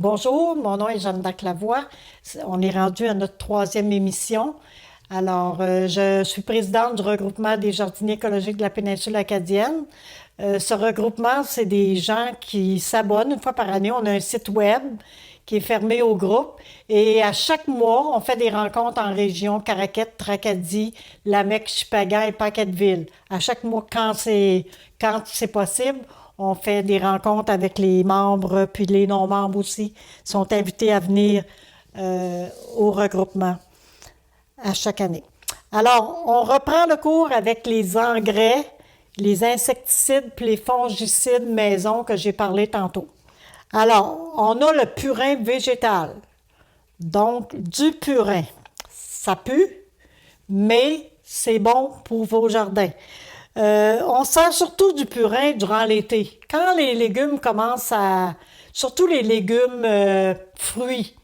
Bonjour, mon nom est Jeanne Lavoie. On est rendu à notre troisième émission. Alors, je suis présidente du regroupement des jardiniers écologiques de la péninsule acadienne. Ce regroupement, c'est des gens qui s'abonnent une fois par année. On a un site web qui est fermé au groupe. Et à chaque mois, on fait des rencontres en région Caraquette, Tracadie, Lamec, Chipagan et Paquetteville. À chaque mois, quand c'est possible, on fait des rencontres avec les membres, puis les non-membres aussi sont invités à venir au regroupement à chaque année. Alors, on reprend le cours avec les engrais, les insecticides puis les fongicides maison que j'ai parlé tantôt. Alors, on a le purin végétal. Donc, du purin. Ça pue, mais c'est bon pour vos jardins. On sert surtout du purin durant l'été. Quand les légumes commencent à... Surtout les légumes fruits.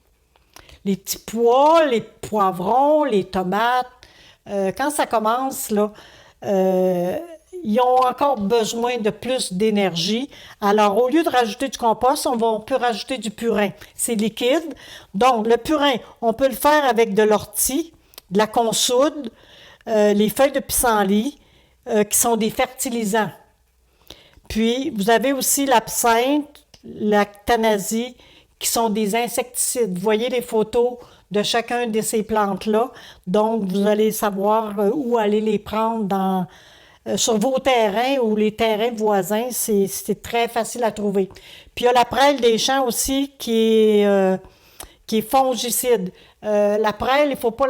Les petits pois, les poivrons, les tomates. Quand ça commence, là, euh, ils ont encore besoin de plus d'énergie. Alors, au lieu de rajouter du compost, on peut rajouter du purin. C'est liquide. Donc, le purin, on peut le faire avec de l'ortie, de la consoude, les feuilles de pissenlit, qui sont des fertilisants. Puis, vous avez aussi l'absinthe, la thanasie, qui sont des insecticides. Vous voyez les photos de chacun de ces plantes-là. Donc, vous allez savoir où aller les prendre sur vos terrains ou les terrains voisins. C'est très facile à trouver. Puis, il y a la prêle des champs aussi qui est fongicide. La prêle, il ne faut pas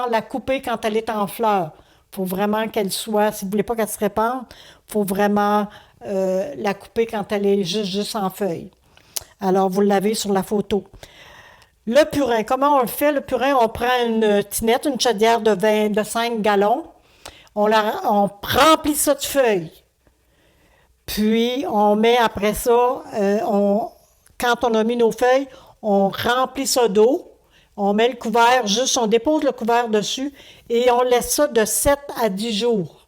la couper quand elle est en fleurs. Il faut vraiment qu'elle soit, si vous ne voulez pas qu'elle se répande, il faut vraiment la couper quand elle est juste en feuilles. Alors, vous l'avez sur la photo. Le purin, comment on le fait? Le purin, on prend une tinette, une chaudière de 5 gallons. On remplit ça de feuilles. Puis, on met après ça, quand on a mis nos feuilles, on remplit ça d'eau. On met le couvert, on dépose le couvert dessus et on laisse ça de 7 à 10 jours.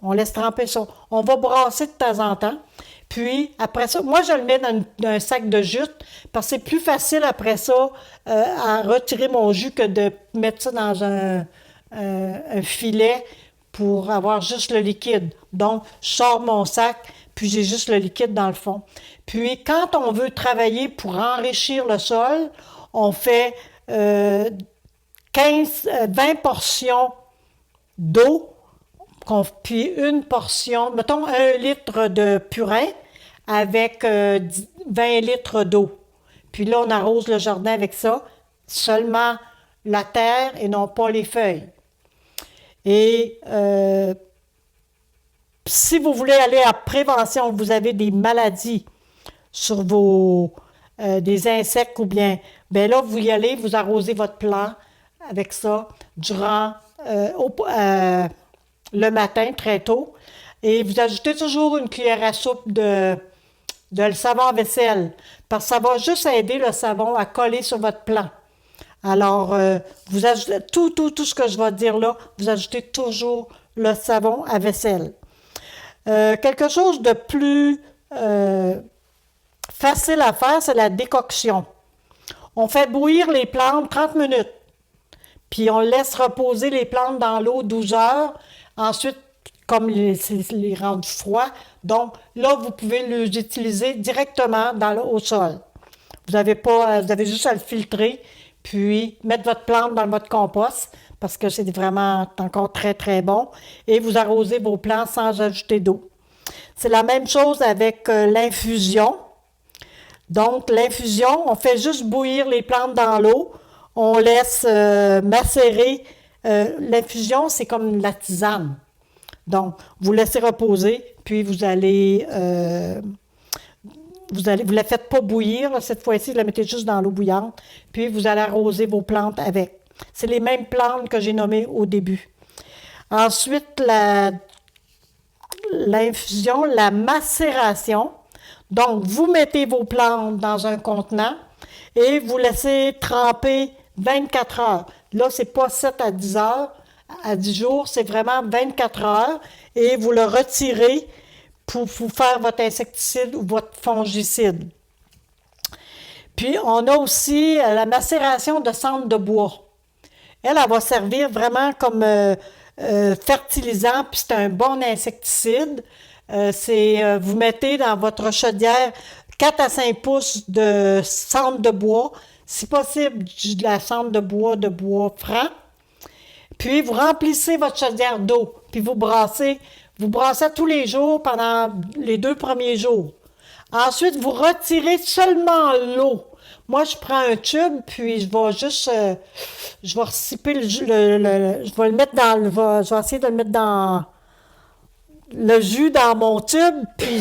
On laisse tremper ça. On va brasser de temps en temps. Puis, après ça, moi, je le mets dans un sac de jute parce que c'est plus facile après ça à retirer mon jus que de mettre ça dans un filet pour avoir juste le liquide. Donc, je sors mon sac, puis j'ai juste le liquide dans le fond. Puis, quand on veut travailler pour enrichir le sol, on fait 20 portions d'eau, puis une portion, mettons 1 litre de purin avec 20 litres d'eau. Puis là, on arrose le jardin avec ça, seulement la terre et non pas les feuilles. Et si vous voulez aller à prévention, vous avez des maladies sur des insectes ou bien, ben là, vous y allez, vous arrosez votre plant avec ça durant le matin très tôt et vous ajoutez toujours une cuillère à soupe de le savon à vaisselle parce que ça va juste aider le savon à coller sur votre plant. Alors, vous ajoutez tout ce que je vais dire là, vous ajoutez toujours le savon à vaisselle. Quelque chose de plus facile à faire, c'est la décoction. On fait bouillir les plantes 30 minutes, puis on laisse reposer les plantes dans l'eau 12 heures. Ensuite, comme c'est les rendus froids, donc là, vous pouvez les utiliser directement au sol. Vous avez juste à le filtrer, puis mettre votre plante dans votre compost, parce que c'est vraiment encore très, très bon, et vous arrosez vos plantes sans ajouter d'eau. C'est la même chose avec l'infusion. Donc, l'infusion, on fait juste bouillir les plantes dans l'eau, on laisse macérer. L'infusion, c'est comme la tisane. Donc, vous laissez reposer, puis vous la faites pas bouillir. Là, cette fois-ci, vous la mettez juste dans l'eau bouillante, puis vous allez arroser vos plantes avec. C'est les mêmes plantes que j'ai nommées au début. Ensuite, l'infusion, la macération. Donc, vous mettez vos plantes dans un contenant et vous laissez tremper 24 heures. Là, c'est pas 7 à 10 heures, à 10 jours, c'est vraiment 24 heures et vous le retirez pour faire votre insecticide ou votre fongicide. Puis, on a aussi la macération de cendre de bois. Elle va servir vraiment comme fertilisant, puis c'est un bon insecticide. Vous mettez dans votre chaudière 4 à 5 pouces de cendre de bois, si possible de la cendre de bois franc. Puis vous remplissez votre chaudière d'eau, puis vous brassez. Vous brassez tous les jours pendant les 2 premiers jours. Ensuite, vous retirez seulement l'eau. Moi, je prends un tube, puis je vais juste, je vais reciper je vais le mettre je vais essayer de le mettre dans le jus dans mon tube, puis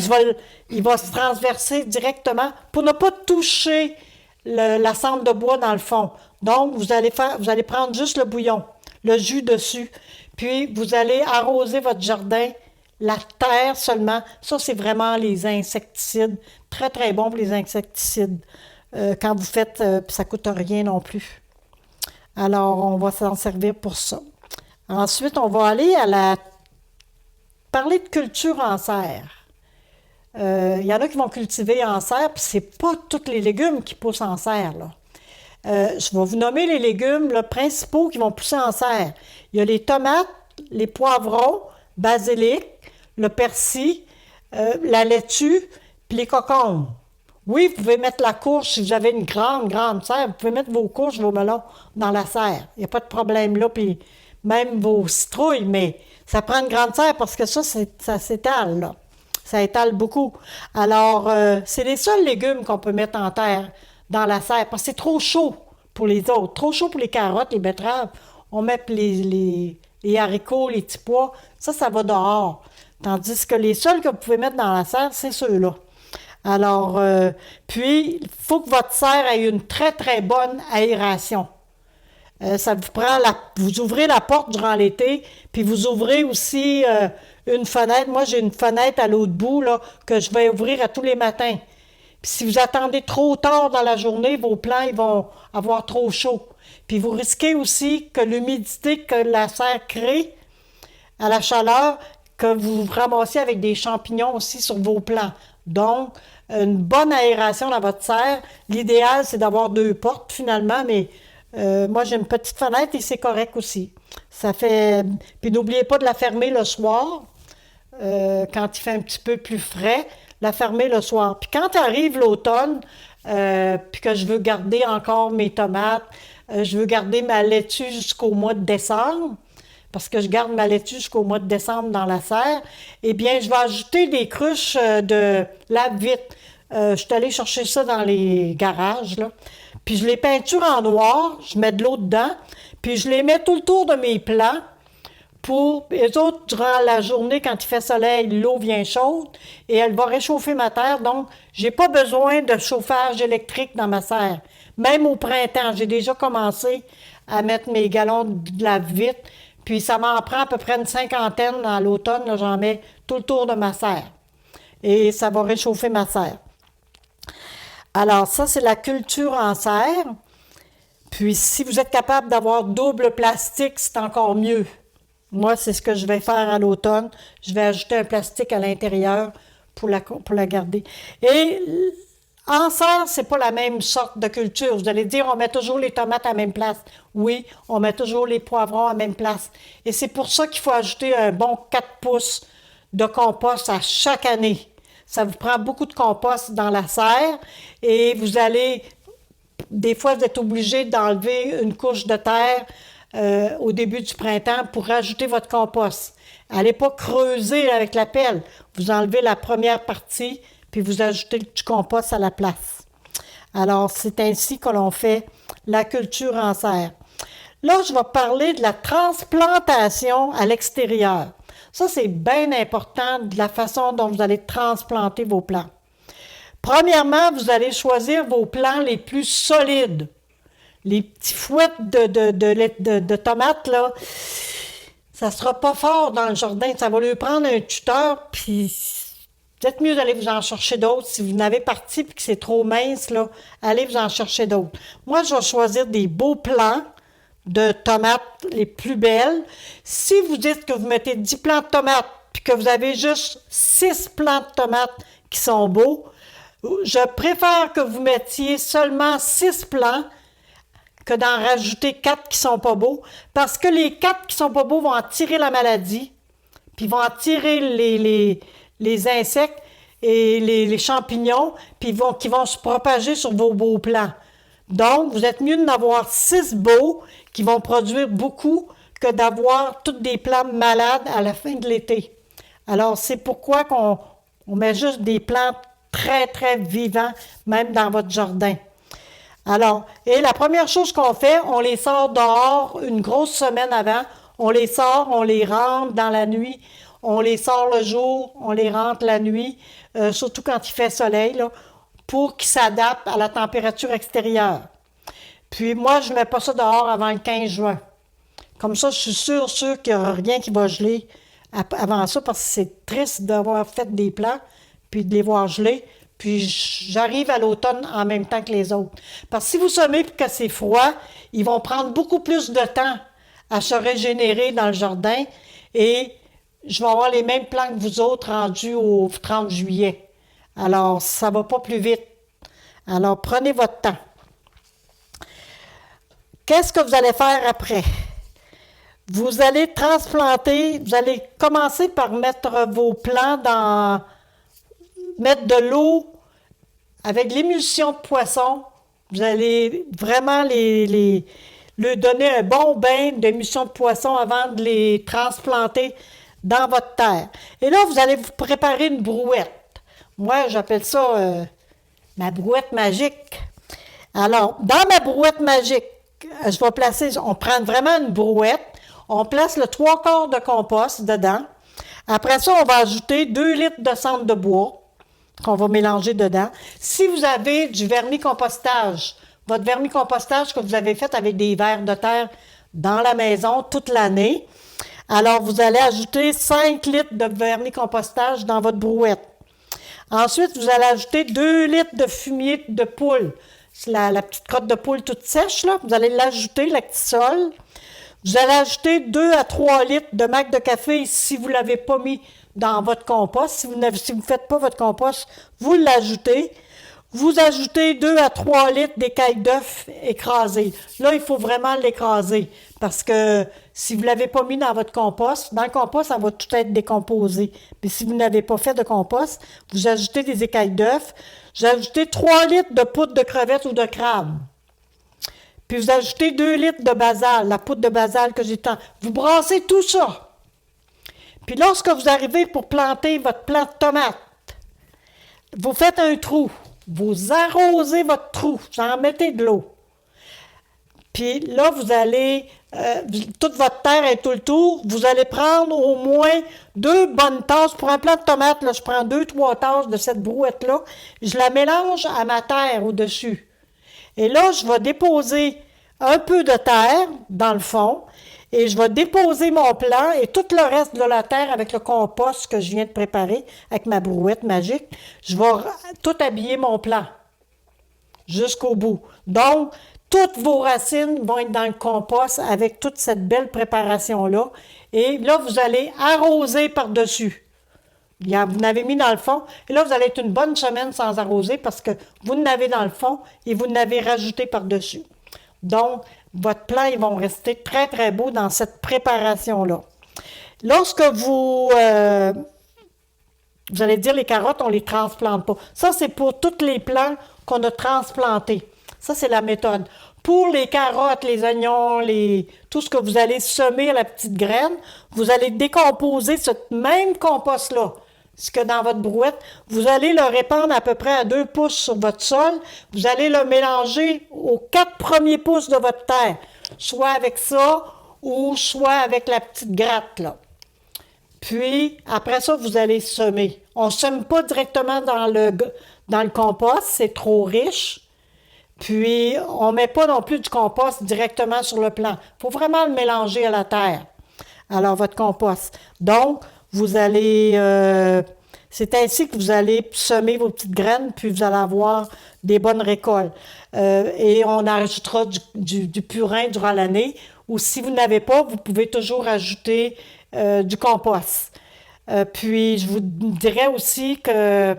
il va se transverser directement pour ne pas toucher la cendre de bois dans le fond. Donc, vous allez prendre juste le bouillon, le jus dessus, puis vous allez arroser votre jardin, la terre seulement. Ça, c'est vraiment les insecticides. Très, très bon pour les insecticides. Quand vous faites, puis ça ne coûte rien non plus. Alors, on va s'en servir pour ça. Ensuite, on va aller parler de culture en serre. Il y en a qui vont cultiver en serre, puis c'est pas tous les légumes qui poussent en serre, là. Je vais vous nommer les légumes principaux qui vont pousser en serre. Il y a les tomates, les poivrons, basilic, le persil, la laitue, puis les concombres. Oui, vous pouvez mettre la courge si vous avez une grande, grande serre. Vous pouvez mettre vos courges, vos melons dans la serre. Il n'y a pas de problème là. Puis même vos citrouilles, mais ça prend une grande serre parce que ça s'étale, là. Ça étale beaucoup. Alors, c'est les seuls légumes qu'on peut mettre en terre dans la serre parce que c'est trop chaud pour les autres. Trop chaud pour les carottes, les betteraves. On met les haricots, les petits pois. Ça va dehors. Tandis que les seuls que vous pouvez mettre dans la serre, c'est ceux-là. Alors, puis, il faut que votre serre ait une très, très bonne aération. Ça vous prend vous ouvrez la porte durant l'été, puis vous ouvrez aussi une fenêtre. Moi, j'ai une fenêtre à l'autre bout là, que je vais ouvrir à tous les matins. Puis si vous attendez trop tard dans la journée, vos plants ils vont avoir trop chaud. Puis vous risquez aussi que l'humidité que la serre crée à la chaleur, que vous ramassez avec des champignons aussi sur vos plants. Donc, une bonne aération dans votre serre. L'idéal, c'est d'avoir 2 portes finalement, mais moi, j'ai une petite fenêtre et c'est correct aussi. Ça fait. Puis n'oubliez pas de la fermer le soir, quand il fait un petit peu plus frais, la fermer le soir. Puis quand arrive l'automne, puis que je veux garder encore mes tomates, je veux garder ma laitue jusqu'au mois de décembre, parce que je garde ma laitue jusqu'au mois de décembre dans la serre, eh bien, je vais ajouter des cruches de lave-vite. Je suis allée chercher ça dans les garages, là. Puis je les peinture en noir, je mets de l'eau dedans, puis je les mets tout le tour de mes plants pour, les autres, durant la journée, quand il fait soleil, l'eau vient chaude et elle va réchauffer ma terre. Donc, j'ai pas besoin de chauffage électrique dans ma serre. Même au printemps, j'ai déjà commencé à mettre mes gallons de lave-vite, puis ça m'en prend à peu près une cinquantaine dans l'automne, là, j'en mets tout le tour de ma serre. Et ça va réchauffer ma serre. Alors, ça, c'est la culture en serre. Puis, si vous êtes capable d'avoir double plastique, c'est encore mieux. Moi, c'est ce que je vais faire à l'automne. Je vais ajouter un plastique à l'intérieur pour la garder. Et en serre, c'est pas la même sorte de culture. Vous allez dire, on met toujours les tomates à la même place. Oui, on met toujours les poivrons à la même place. Et c'est pour ça qu'il faut ajouter un bon 4 pouces de compost à chaque année. Ça vous prend beaucoup de compost dans la serre et des fois, vous êtes obligé d'enlever une couche de terre au début du printemps pour rajouter votre compost. Allez pas creuser avec la pelle. Vous enlevez la première partie puis vous ajoutez du compost à la place. Alors, c'est ainsi que l'on fait la culture en serre. Là, je vais parler de la transplantation à l'extérieur. Ça, c'est bien important de la façon dont vous allez transplanter vos plants. Premièrement, vous allez choisir vos plants les plus solides. Les petits fouettes de tomates, là, ça ne sera pas fort dans le jardin. Ça va lui prendre un tuteur, puis peut-être mieux d'aller vous en chercher d'autres. Si vous n'avez parti et que c'est trop mince, là, allez vous en chercher d'autres. Moi, je vais choisir des beaux plants de tomates les plus belles. Si vous dites que vous mettez 10 plants de tomates puis que vous avez juste 6 plants de tomates qui sont beaux, Je préfère que vous mettiez seulement 6 plants que d'en rajouter 4 qui sont pas beaux, parce que les 4 qui sont pas beaux vont attirer la maladie, puis vont attirer les insectes et les champignons, puis qui vont se propager sur vos beaux plants. Donc, vous êtes mieux d'en avoir 6 beaux qui vont produire beaucoup que d'avoir tous des plants malades à la fin de l'été. Alors, c'est pourquoi on met juste des plants très, très vivants, même dans votre jardin. Alors, et la première chose qu'on fait, on les sort dehors une grosse semaine avant. On les sort, on les rentre dans la nuit. On les sort le jour, on les rentre la nuit, surtout quand il fait soleil, là, pour qu'ils s'adaptent à la température extérieure. Puis moi, je ne mets pas ça dehors avant le 15 juin. Comme ça, je suis sûr qu'il n'y aura rien qui va geler avant ça, parce que c'est triste d'avoir fait des plants, puis de les voir geler. Puis j'arrive à l'automne en même temps que les autres. Parce que si vous semez et que c'est froid, ils vont prendre beaucoup plus de temps à se régénérer dans le jardin et je vais avoir les mêmes plants que vous autres rendus au 30 juillet. Alors, ça ne va pas plus vite. Alors, prenez votre temps. Qu'est-ce que vous allez faire après? Vous allez transplanter, vous allez commencer par mettre vos plants mettre de l'eau avec l'émulsion de poisson. Vous allez vraiment leur donner un bon bain d'émulsion de poisson avant de les transplanter dans votre terre. Et là, vous allez vous préparer une brouette. Moi, j'appelle ça ma brouette magique. Alors, dans ma brouette magique, je vais placer, on prend vraiment une brouette, on place le 3/4 de compost dedans. Après ça, on va ajouter 2 litres de cendre de bois qu'on va mélanger dedans. Si vous avez du vermicompostage, votre vermicompostage que vous avez fait avec des vers de terre dans la maison toute l'année, alors vous allez ajouter 5 litres de vermicompostage dans votre brouette. Ensuite, vous allez ajouter 2 litres de fumier de poule. C'est la petite crotte de poule toute sèche, là. Vous allez l'ajouter, la petite sole. Vous allez ajouter 2 à 3 litres de mac de café si vous ne l'avez pas mis dans votre compost. Si vous ne faites pas votre compost, vous l'ajoutez. Vous ajoutez 2 à 3 litres d'écailles d'œufs écrasées. Là, il faut vraiment l'écraser parce que si vous ne l'avez pas mis dans votre compost, dans le compost, ça va tout être décomposé. Puis si vous n'avez pas fait de compost, vous ajoutez des écailles d'œufs. Vous ajoutez 3 litres de poudre de crevettes ou de crabe. Puis vous ajoutez 2 litres de basalle, la poudre de basalle que j'ai tant. Vous brassez tout ça. Puis lorsque vous arrivez pour planter votre plant de tomate, vous faites un trou. Vous arrosez votre trou. Vous en mettez de l'eau. Puis là, vous allez, toute votre terre est tout le tour. Vous allez prendre au moins 2 bonnes tasses. Pour un plant de tomate, là, je prends 2-3 tasses de cette brouette-là. Je la mélange à ma terre au-dessus. Et là, je vais déposer un peu de terre dans le fond et je vais déposer mon plant et tout le reste de la terre avec le compost que je viens de préparer avec ma brouette magique. Je vais tout habiller mon plant jusqu'au bout. Donc, toutes vos racines vont être dans le compost avec toute cette belle préparation-là. Et là, vous allez arroser par-dessus. Vous n'avez mis dans le fond. Et là, vous allez être une bonne semaine sans arroser parce que vous n'avez dans le fond et vous n'avez rajouté par-dessus. Donc, votre plant, ils vont rester très, très beaux dans cette préparation-là. Lorsque vous allez dire les carottes, on ne les transplante pas. Ça, c'est pour tous les plants qu'on a transplantés. Ça, c'est la méthode. Pour les carottes, les oignons, tout ce que vous allez semer à la petite graine, vous allez décomposer ce même compost-là. Ce que dans votre brouette, vous allez le répandre à peu près à 2 pouces sur votre sol. Vous allez le mélanger aux 4 premiers pouces de votre terre, soit avec ça ou soit avec la petite gratte, là. Puis, après ça, vous allez semer. On ne sème pas directement dans le compost, c'est trop riche. Puis, on ne met pas non plus du compost directement sur le plant. Il faut vraiment le mélanger à la terre. Alors, votre compost. Donc, vous allez... c'est ainsi que vous allez semer vos petites graines, puis vous allez avoir des bonnes récoltes. Et on ajoutera du purin durant l'année. Ou si vous n'avez pas, vous pouvez toujours ajouter du compost. Puis, je vous dirais aussi que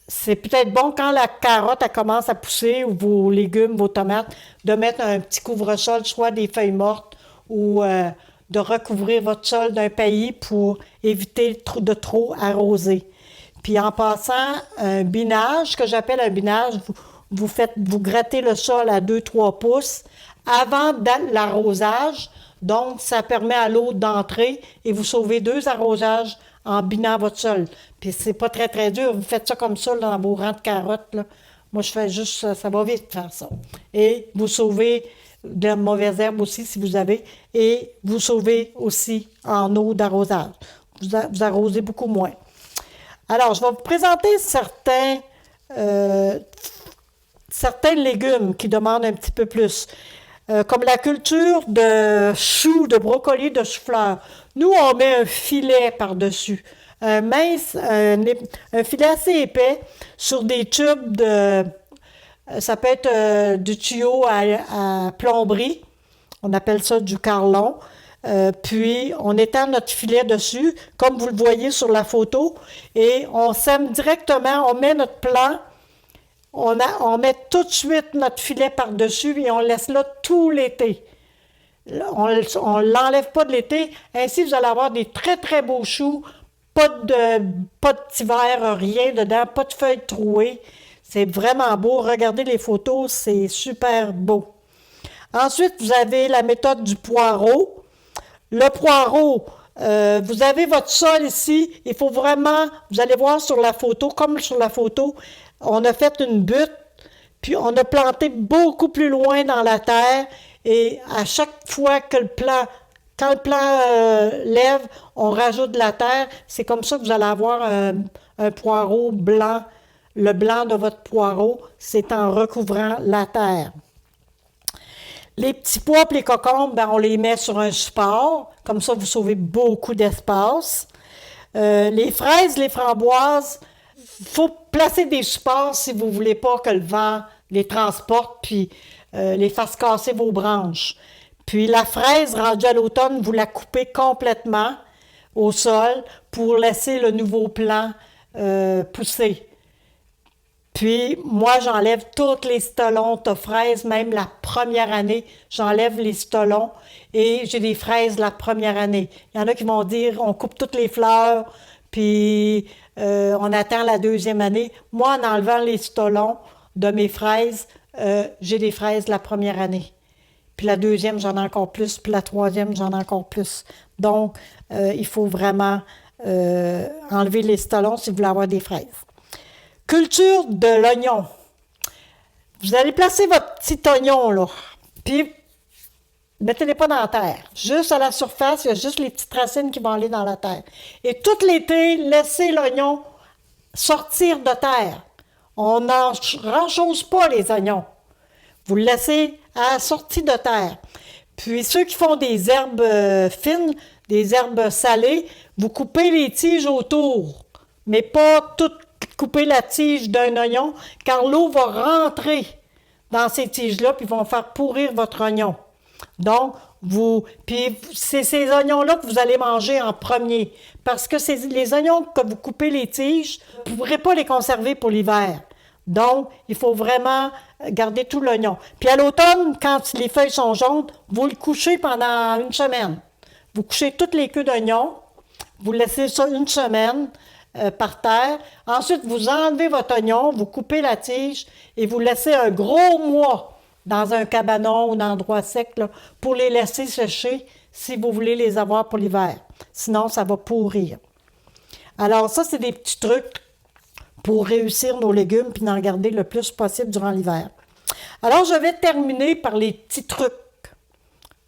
C'est peut-être bon quand la carotte elle commence à pousser, ou vos légumes, vos tomates, de mettre un petit couvre-sol, soit des feuilles mortes, ou de recouvrir votre sol d'un paillis pour éviter de trop arroser. Puis en passant, un binage, que j'appelle un binage, vous grattez le sol à 2-3 pouces avant l'arrosage. Donc, ça permet à l'eau d'entrer et vous sauvez 2 arrosages en binant votre sol. Puis c'est pas très très dur. Vous faites ça comme ça dans vos rangs de carottes, là. Moi, je fais juste ça. Ça va vite faire ça. Et vous sauvez de la mauvaise herbe aussi si vous avez. Et vous sauvez aussi en eau d'arrosage. Vous arrosez beaucoup moins. Alors, je vais vous présenter euh, certains légumes qui demandent un petit peu plus. Comme la culture de choux, de brocolis, de chou-fleur. Nous, on met un filet par-dessus. Un mince, un filet assez épais sur des tubes de. Ça peut être du tuyau à plomberie. On appelle ça du carlon. Puis, on étend notre filet dessus, comme vous le voyez sur la photo, et on sème directement, on met notre plant, on met tout de suite notre filet par-dessus et on laisse là tout l'été. On ne l'enlève pas de l'été. Ainsi, vous allez avoir des très, très beaux choux. Pas de petit verre, rien dedans, pas de feuilles trouées. C'est vraiment beau. Regardez les photos, c'est super beau. Ensuite, vous avez la méthode du poireau. Le poireau, vous avez votre sol ici. Il faut vraiment, vous allez voir sur la photo, comme sur la photo, on a fait une butte, puis on a planté beaucoup plus loin dans la terre. Et à chaque fois que quand le plant lève, on rajoute de la terre. C'est comme ça que vous allez avoir un poireau blanc. Le blanc de votre poireau, c'est en recouvrant la terre. Les petits pois et les cocombes, ben, on les met sur un support. Comme ça, vous sauvez beaucoup d'espace. Les fraises, les framboises, il faut placer des supports si vous ne voulez pas que le vent les transporte puis les fasse casser vos branches. Puis la fraise, rendue à l'automne, vous la coupez complètement au sol pour laisser le nouveau plant pousser. Puis, moi, j'enlève tous les stolons de fraises, même la première année, j'enlève les stolons et j'ai des fraises la première année. Il y en a qui vont dire, on coupe toutes les fleurs, puis on attend la deuxième année. Moi, en enlevant les stolons de mes fraises, j'ai des fraises la première année. Puis la deuxième, j'en ai encore plus, puis la troisième, j'en ai encore plus. Donc, il faut vraiment enlever les stolons si vous voulez avoir des fraises. Culture de l'oignon. Vous allez placer votre petit oignon, là, puis mettez-les pas dans la terre. Juste à la surface, il y a juste les petites racines qui vont aller dans la terre. Et tout l'été, laissez l'oignon sortir de terre. On n'en renchose pas les oignons. Vous le laissez à la sortie de terre. Puis ceux qui font des herbes fines, des herbes salées, vous coupez les tiges autour, mais pas toutes couper la tige d'un oignon, car l'eau va rentrer dans ces tiges-là, puis vont faire pourrir votre oignon. Donc, puis c'est ces oignons-là que vous allez manger en premier, parce que c'est les oignons que vous coupez les tiges, vous ne pourrez pas les conserver pour l'hiver. Donc, il faut vraiment garder tout l'oignon. Puis à l'automne, quand les feuilles sont jaunes, vous le couchez pendant une semaine. Vous couchez toutes les queues d'oignons, vous laissez ça une semaine, par terre. Ensuite, vous enlevez votre oignon, vous coupez la tige et vous laissez un gros mois dans un cabanon ou un endroit sec là, pour les laisser sécher si vous voulez les avoir pour l'hiver. Sinon, ça va pourrir. Alors ça, c'est des petits trucs pour réussir nos légumes puis d'en garder le plus possible durant l'hiver. Alors, je vais terminer par les petits trucs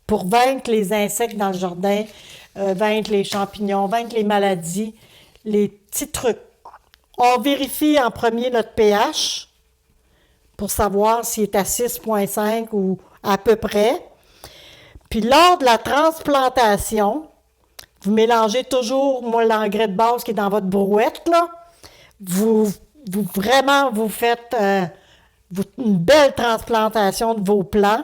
pour vaincre les insectes dans le jardin, vaincre les champignons, vaincre les maladies. Les petits trucs. On vérifie en premier notre pH pour savoir s'il est à 6,5 ou à peu près. Puis lors de la transplantation, vous mélangez toujours, moi, l'engrais de base qui est dans votre brouette, là. Vous faites une belle transplantation de vos plants.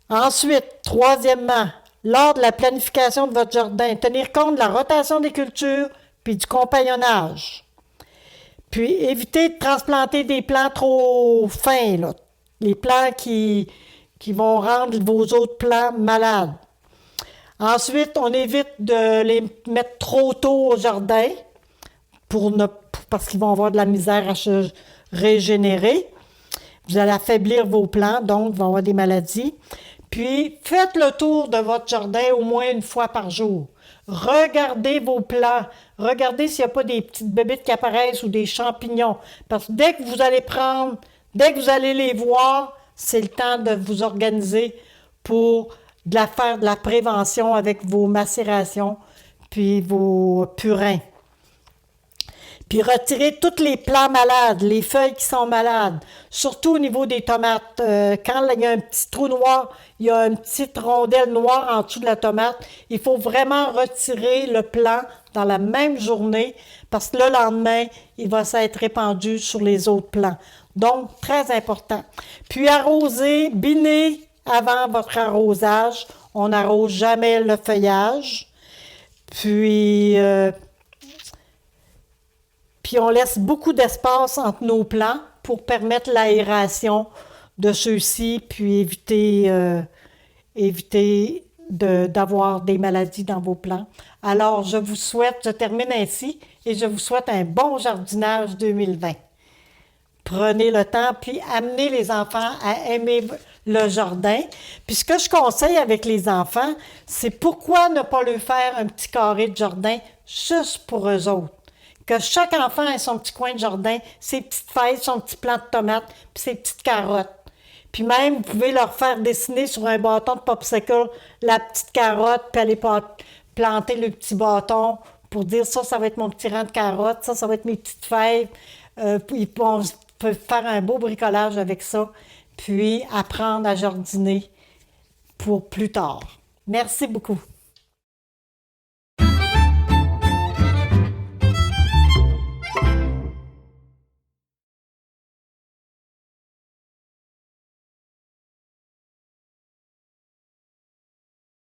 Ensuite, troisièmement, lors de la planification de votre jardin, tenir compte de la rotation des cultures puis du compagnonnage. Puis évitez de transplanter des plants trop fins, là. Les plants qui vont rendre vos autres plants malades. Ensuite, on évite de les mettre trop tôt au jardin parce qu'ils vont avoir de la misère à se régénérer. Vous allez affaiblir vos plants, donc ils vont avoir des maladies. Puis, faites le tour de votre jardin au moins une fois par jour. Regardez vos plants. Regardez s'il n'y a pas des petites bébites qui apparaissent ou des champignons. Parce que dès que vous allez les voir, c'est le temps de vous organiser pour faire de la prévention avec vos macérations puis vos purins. Puis retirez tous les plants malades, les feuilles qui sont malades, surtout au niveau des tomates. Quand il y a un petit trou noir, il y a une petite rondelle noire en dessous de la tomate, il faut vraiment retirer le plant dans la même journée parce que le lendemain, il va s'être répandu sur les autres plants. Donc, très important. Puis arroser, biner avant votre arrosage. On n'arrose jamais le feuillage. Puis on laisse beaucoup d'espace entre nos plants pour permettre l'aération de ceux-ci, puis éviter d'avoir des maladies dans vos plants. Alors, je termine ainsi et je vous souhaite un bon jardinage 2020. Prenez le temps, puis amenez les enfants à aimer le jardin. Puis ce que je conseille avec les enfants, c'est pourquoi ne pas leur faire un petit carré de jardin juste pour eux autres. Que chaque enfant ait son petit coin de jardin, ses petites fèves, son petit plant de tomates, puis ses petites carottes. Puis même, vous pouvez leur faire dessiner sur un bâton de popsicle la petite carotte, puis aller planter le petit bâton pour dire ça va être mon petit rang de carottes, ça va être mes petites fèves. Puis on peut faire un beau bricolage avec ça, puis apprendre à jardiner pour plus tard. Merci beaucoup.